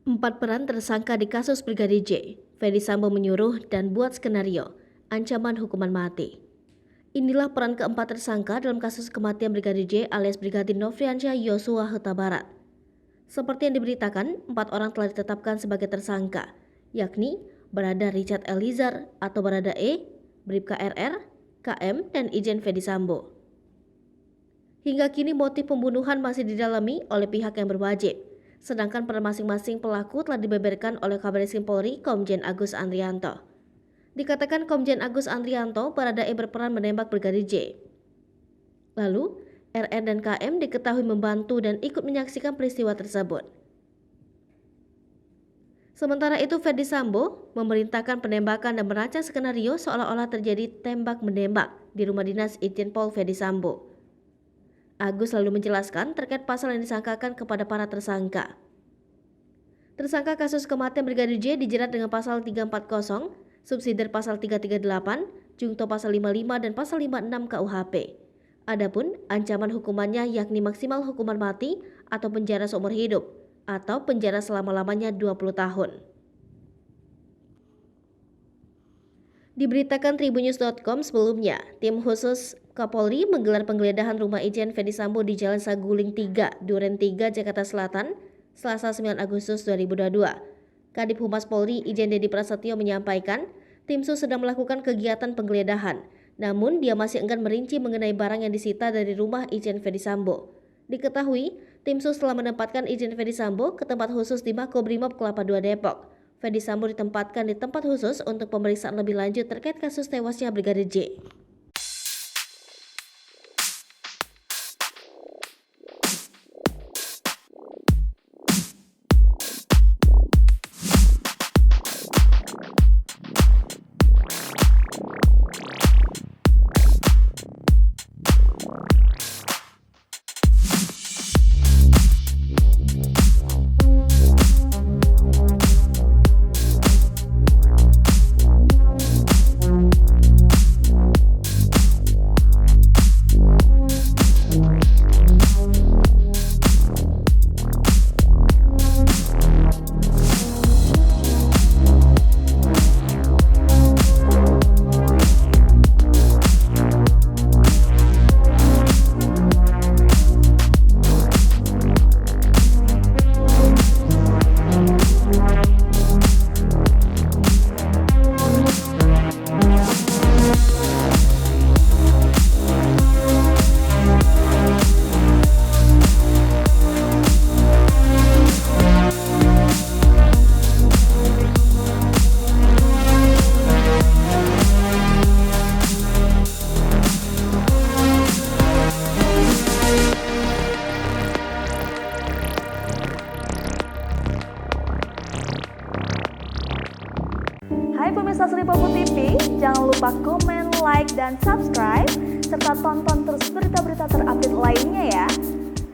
Empat peran tersangka di kasus Brigadir J. Ferdy Sambo menyuruh dan buat skenario ancaman hukuman mati. Inilah peran keempat tersangka dalam kasus kematian Brigadir J alias Brigadir Nofriansyah Yosua Huta Barat. Seperti yang diberitakan, 4 orang telah ditetapkan sebagai tersangka, yakni Barada Richard Eliezer atau Barada E, Bribka RR, KM, dan Irjen Ferdy Sambo. Hingga kini motif pembunuhan masih didalami oleh pihak yang berwajib. Sedangkan peran masing-masing pelaku telah dibeberkan oleh Kabareskrim Polri Komjen Agus Andrianto. Dikatakan Komjen Agus Andrianto, Barada E berperan menembak Brigadir J. Lalu, RR dan KM diketahui membantu dan ikut menyaksikan peristiwa tersebut. Sementara itu, Ferdy Sambo memerintahkan penembakan dan merancang skenario seolah-olah terjadi tembak-menembak di rumah dinas Irjen Pol Ferdy Sambo. Agus lalu menjelaskan terkait pasal yang disangkakan kepada para tersangka. Tersangka kasus kematian Brigadir J dijerat dengan pasal 340, subsidiar pasal 338, jungto pasal 55 dan pasal 56 KUHP. Adapun ancaman hukumannya yakni maksimal hukuman mati atau penjara seumur hidup atau penjara selama-lamanya 20 tahun. Diberitakan tribunnews.com sebelumnya, tim khusus Kapolri menggelar penggeledahan rumah Irjen Ferdy Sambo di Jalan Saguling 3, Duren 3, Jakarta Selatan, Selasa 9 Agustus 2022. Kadif Humas Polri Irjen Dedi Prasetyo menyampaikan, tim sus sedang melakukan kegiatan penggeledahan, namun dia masih enggan merinci mengenai barang yang disita dari rumah Irjen Ferdy Sambo. Diketahui, tim sus telah menempatkan Irjen Ferdy Sambo ke tempat khusus di Makobrimob Kelapa II Depok. Ferdy Sambo ditempatkan di tempat khusus untuk pemeriksaan lebih lanjut terkait kasus tewasnya Brigadir J. Hai pemirsa Sri Popo TV, jangan lupa komen, like, dan subscribe, serta tonton terus berita-berita terupdate lainnya ya.